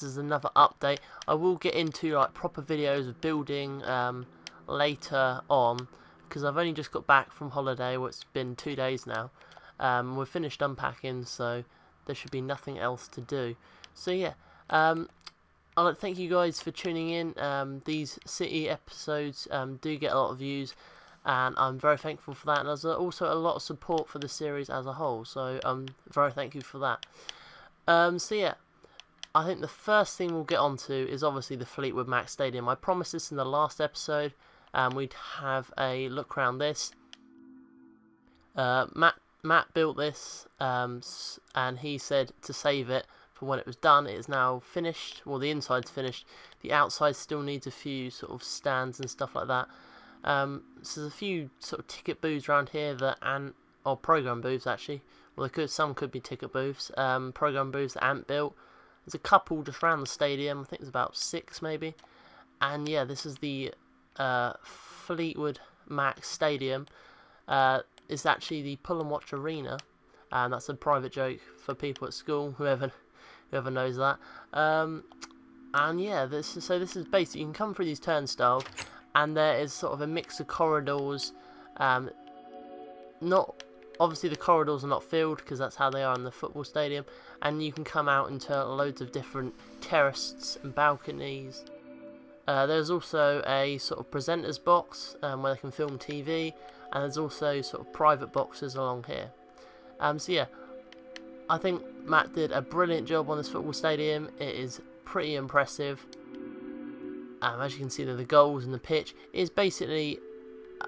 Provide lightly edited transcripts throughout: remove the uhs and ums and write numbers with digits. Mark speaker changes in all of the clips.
Speaker 1: this is another update. I will get into like proper videos of building later on, because I've only just got back from holiday. Well, it's been 2 days now. We're finished unpacking, so there should be nothing else to do. So yeah, I'd like to thank you guys for tuning in. These city episodes do get a lot of views, and I'm very thankful for that. And there's also a lot of support for the series as a whole, so I'm very thankful for that. So yeah, I think the first thing we'll get onto is obviously the Fleetwood Mac Stadium. I promised this in the last episode, and we'd have a look around this. Matt built this, and he said to save it for when it was done. It is now finished. Well, the inside's finished. The outside still needs a few sort of stands and stuff like that. So there's a few sort of ticket booths around here or program booths actually. Well, some could be ticket booths. Program booths that Ant built. There's a couple just around the stadium. I think there's about 6 maybe. And yeah, this is the Fleetwood Mac Stadium. It's actually the Pull and Watch Arena, and that's a private joke for people at school, whoever knows that. And yeah, this is basically, you can come through these turnstiles, and there is sort of a mix of corridors. Obviously the corridors are not filled because that's how they are in the football stadium, and you can come out into loads of different terraces and balconies. There's also a sort of presenter's box where they can film TV, and there's also sort of private boxes along here. So yeah, I think Matt did a brilliant job on this football stadium. It is pretty impressive. As you can see, the goals and the pitch is basically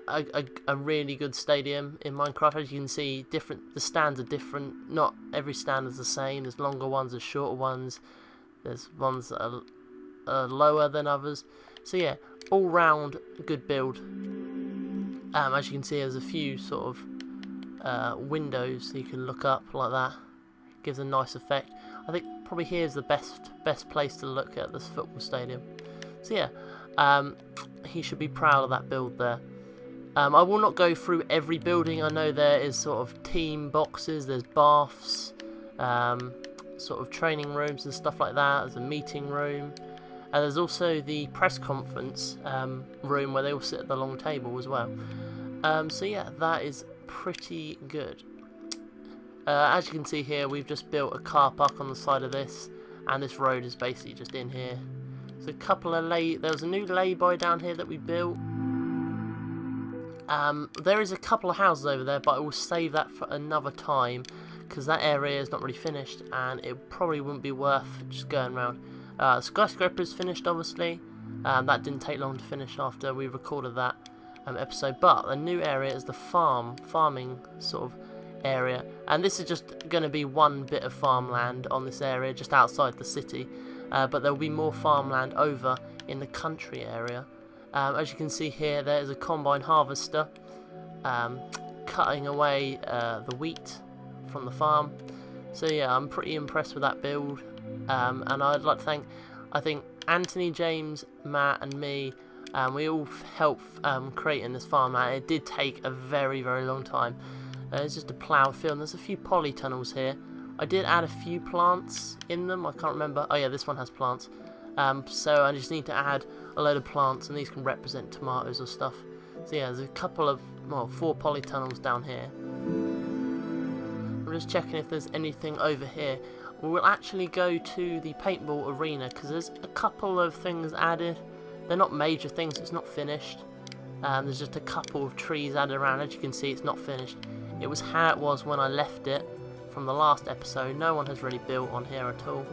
Speaker 1: a really good stadium in Minecraft. As you can see, the stands are different. Not every stand is the same. There's longer ones, there's shorter ones. There's ones that are lower than others. So yeah, all round good build. As you can see, there's a few sort of windows so you can look up like that. Gives a nice effect. I think probably here's the best place to look at this football stadium. So yeah, he should be proud of that build there. I will not go through every building. I know there is sort of team boxes, there's baths, sort of training rooms and stuff like that. There's a meeting room. And there's also the press conference room where they all sit at the long table as well. So yeah, that is pretty good. As you can see here, we've just built a car park on the side of this, and this road is basically just in here. So there was a new lay-by down here that we built. There is a couple of houses over there, but I will save that for another time because that area is not really finished, and it probably wouldn't be worth just going around. Skyscraper's finished, obviously. That didn't take long to finish after we recorded that episode. But the new area is the farming sort of area, and this is just going to be one bit of farmland on this area just outside the city. But there will be more farmland over in the country area. As you can see here, there is a combine harvester cutting away the wheat from the farm. So yeah, I'm pretty impressed with that build. And I'd like to thank, I think, Anthony, James, Matt and me, we all helped creating this farmland. It did take a very, very long time. It's just a ploughed field, and there's a few polytunnels here. I did add a few plants in them, I can't remember. Oh yeah, this one has plants. So I just need to add a load of plants, and these can represent tomatoes or stuff. So yeah, there's a couple of, well, 4 polytunnels down here. I'm just checking if there's anything over here. We'll actually go to the paintball arena because there's a couple of things added. They're not major things, it's not finished. There's just a couple of trees added around. As you can see, it's not finished. It was how it was when I left it from the last episode. No one has really built on here at all.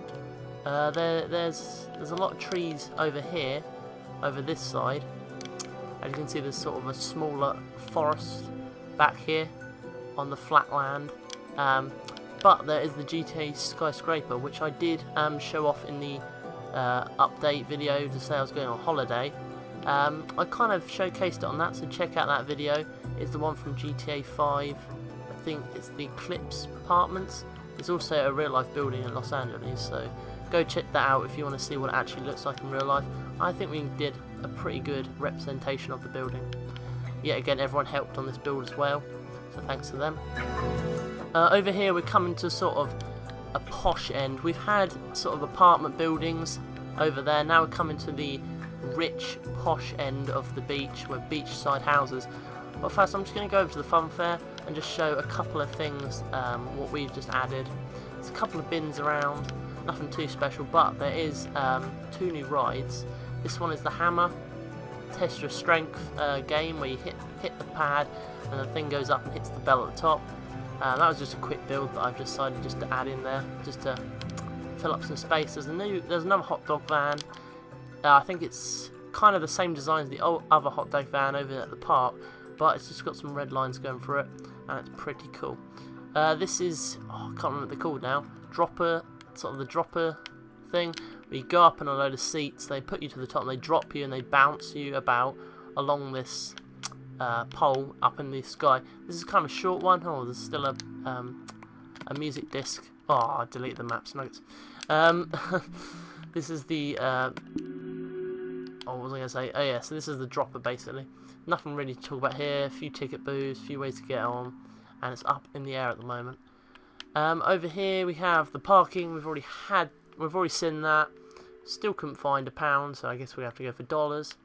Speaker 1: There's a lot of trees over here, over this side. As you can see, there's sort of a smaller forest back here on the flat land. But there is the GTA skyscraper, which I did show off in the update video to say I was going on holiday. I kind of showcased it on that, so check out that video. It's the one from GTA 5. I think it's the Eclipse Apartments. There's also a real life building in Los Angeles, so go check that out if you want to see what it actually looks like in real life. I think we did a pretty good representation of the building. Yet again, everyone helped on this build as well, so thanks to them. Over here we're coming to sort of a posh end. We've had sort of apartment buildings over there. Now we're coming to the rich, posh end of the beach, with beachside houses. But first I'm just going to go over to the fun fair and just show a couple of things, what we've just added. There's a couple of bins around, nothing too special, but there is 2 new rides. This one is the hammer, test your strength game, where you hit the pad and the thing goes up and hits the bell at the top. That was just a quick build that I've decided just to add in there, just to fill up some space. There's another hot dog van. I think it's kind of the same design as the other hot dog van over at the park, but it's just got some red lines going through it, and it's pretty cool. This is, I can't remember what they're called now, dropper, sort of the dropper thing, where you go up on a load of seats, they put you to the top and they drop you and they bounce you about along this pole up in the sky. This is kind of a short one. Oh, there's still a music disc. Oh, I deleted the maps nuggets. This is the oh, what was I going to say? Oh yeah, so this is the dropper basically. Nothing really to talk about here. A few ticket booths, a few ways to get on, and it's up in the air at the moment. Over here we have the parking. We've already seen that. Still couldn't find £1, so I guess we have to go for dollars.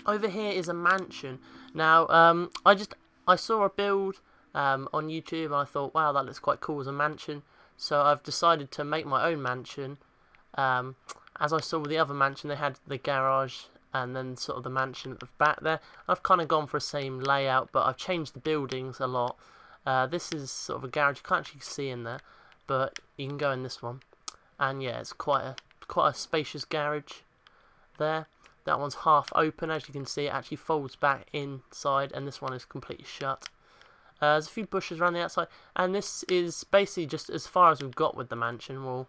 Speaker 1: Over here is a mansion. Now, I saw a build on YouTube and I thought, wow, that looks quite cool as a mansion. So I've decided to make my own mansion. As I saw with the other mansion, they had the garage and then sort of the mansion at the back there. I've kind of gone for the same layout, but I've changed the buildings a lot. This is sort of a garage. You can't actually see in there, but you can go in this one. And yeah, it's quite a spacious garage there. That one's half open, as you can see. It actually folds back inside, and this one is completely shut. There's a few bushes around the outside, and this is basically just as far as we've got with the mansion. Well,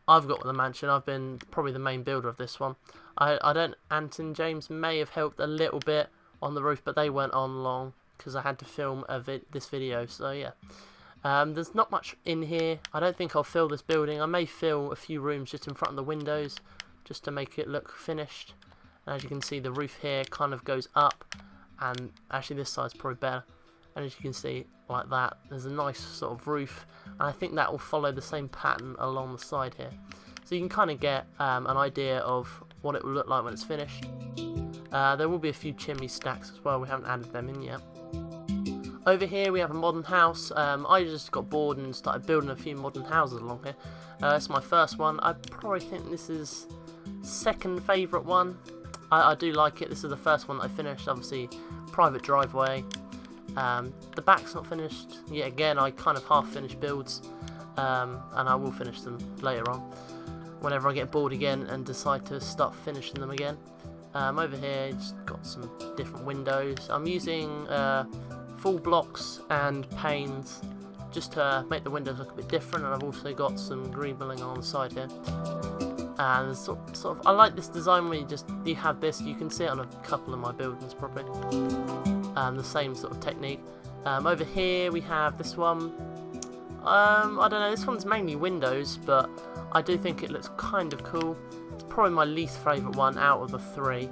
Speaker 1: I've got with the mansion. I've been probably the main builder of this one. I don't. Anton James may have helped a little bit on the roof, but they weren't on long because I had to film this video. So yeah. There's not much in here. I don't think I'll fill this building. I may fill a few rooms just in front of the windows, just to make it look finished. And as you can see, the roof here kind of goes up, and actually this side's probably better. And as you can see, like that, there's a nice sort of roof, and I think that will follow the same pattern along the side here. So you can kind of get an idea of what it will look like when it's finished. There will be a few chimney stacks as well. We haven't added them in yet. Over here we have a modern house. I just got bored and started building a few modern houses along here. It's my first one. I probably think this is second favourite one. I do like it. This is the first one that I finished. Obviously, private driveway. The back's not finished yet. Again, I kind of half finished builds, and I will finish them later on whenever I get bored again and decide to start finishing them again. Over here, just got some different windows. I'm using full blocks and panes just to make the windows look a bit different, and I've also got some green building on the side here. And sort of, I like this design where you have this. You can see it on a couple of my buildings probably. The same sort of technique. Over here we have this one. I don't know. This one's mainly windows, but I do think it looks kind of cool. It's probably my least favourite one out of the 3.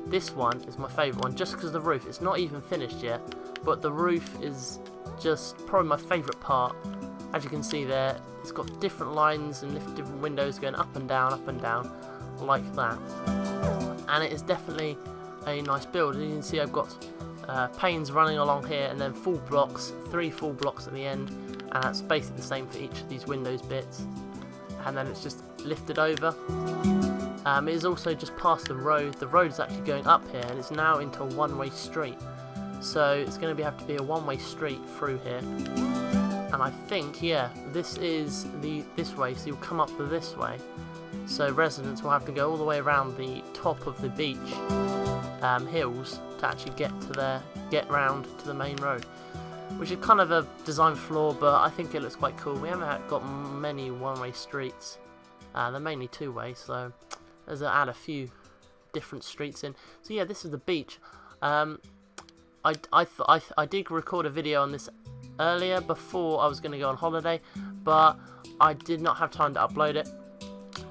Speaker 1: This one is my favourite one, just because of the roof. It's not even finished yet, but the roof is just probably my favourite part. As you can see there, it's got different lines and different windows going up and down, like that. And it is definitely a nice build. As you can see, I've got panes running along here, and then full blocks, 3 full blocks at the end, and that's basically the same for each of these windows bits. And then it's just lifted over. It is also just past the road. The road is actually going up here, and it's now into a one-way street. So it's going to have to be a one-way street through here. And I think, yeah, this is this way, so you'll come up this way. So residents will have to go all the way around the top of the beach hills to actually get round to the main road, which is kind of a design flaw, but I think it looks quite cool. We haven't got many one-way streets. They're mainly two-way, so there's add a few different streets in. So yeah, this is the beach. I did record a video on this earlier before I was going to go on holiday, but I did not have time to upload it,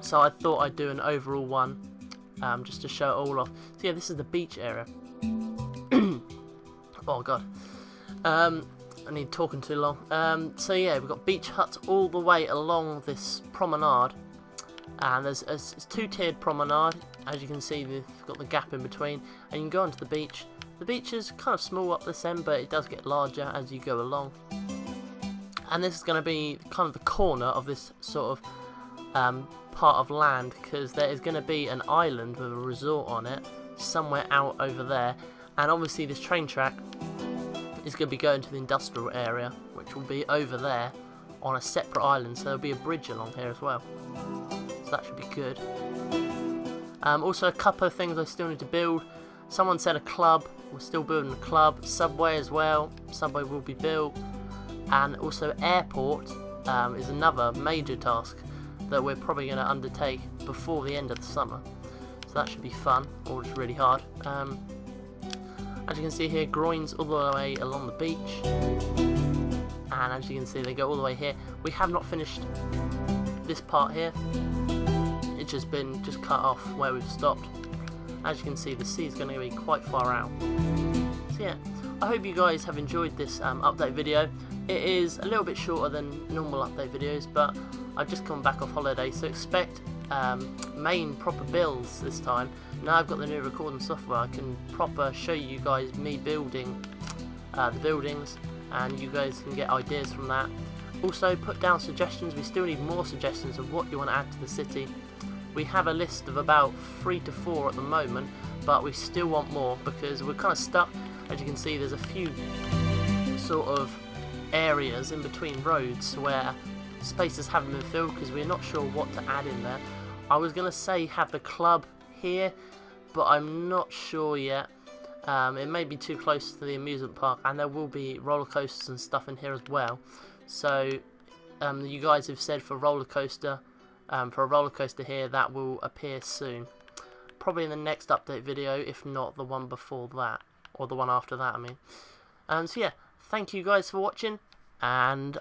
Speaker 1: so I thought I'd do an overall one just to show it all off. So yeah, this is the beach area. Oh god. definitely talking too long. So yeah, we've got beach huts all the way along this promenade, and there's a two-tiered promenade. As you can see, we've got the gap in between, and you can go onto the beach. The beach is kind of small up this end, but it does get larger as you go along. And this is going to be kind of the corner of this sort of part of land, because there is going to be an island with a resort on it somewhere out over there, and obviously this train track is going to be going to the industrial area, which will be over there on a separate island, so there'll be a bridge along here as well, so that should be good. Also a couple of things I still need to build. Someone said a club, we're still building a club. Subway as well, subway will be built, and also airport is another major task that we're probably going to undertake before the end of the summer, so that should be fun, or just really hard. As you can see here, groins all the way along the beach, and as you can see they go all the way here. We have not finished this part here, it's just been cut off where we've stopped. As you can see, the sea is going to be quite far out. So yeah, I hope you guys have enjoyed this update video. It is a little bit shorter than normal update videos, but I've just come back off holiday, so expect main proper builds this time. Now I've got the new recording software, I can proper show you guys me building the buildings, and you guys can get ideas from that. Also put down suggestions, we still need more suggestions of what you want to add to the city. We have a list of about 3 to 4 at the moment, but we still want more because we're kind of stuck. As you can see, there's a few sort of areas in between roads where spaces haven't been filled because we're not sure what to add in there. I was going to say have the club here, but I'm not sure yet. It may be too close to the amusement park, and there will be roller coasters and stuff in here as well. So you guys have said for a roller coaster here, that will appear soon, probably in the next update video, if not the one before that, or the one after that I mean. So yeah, thank you guys for watching, and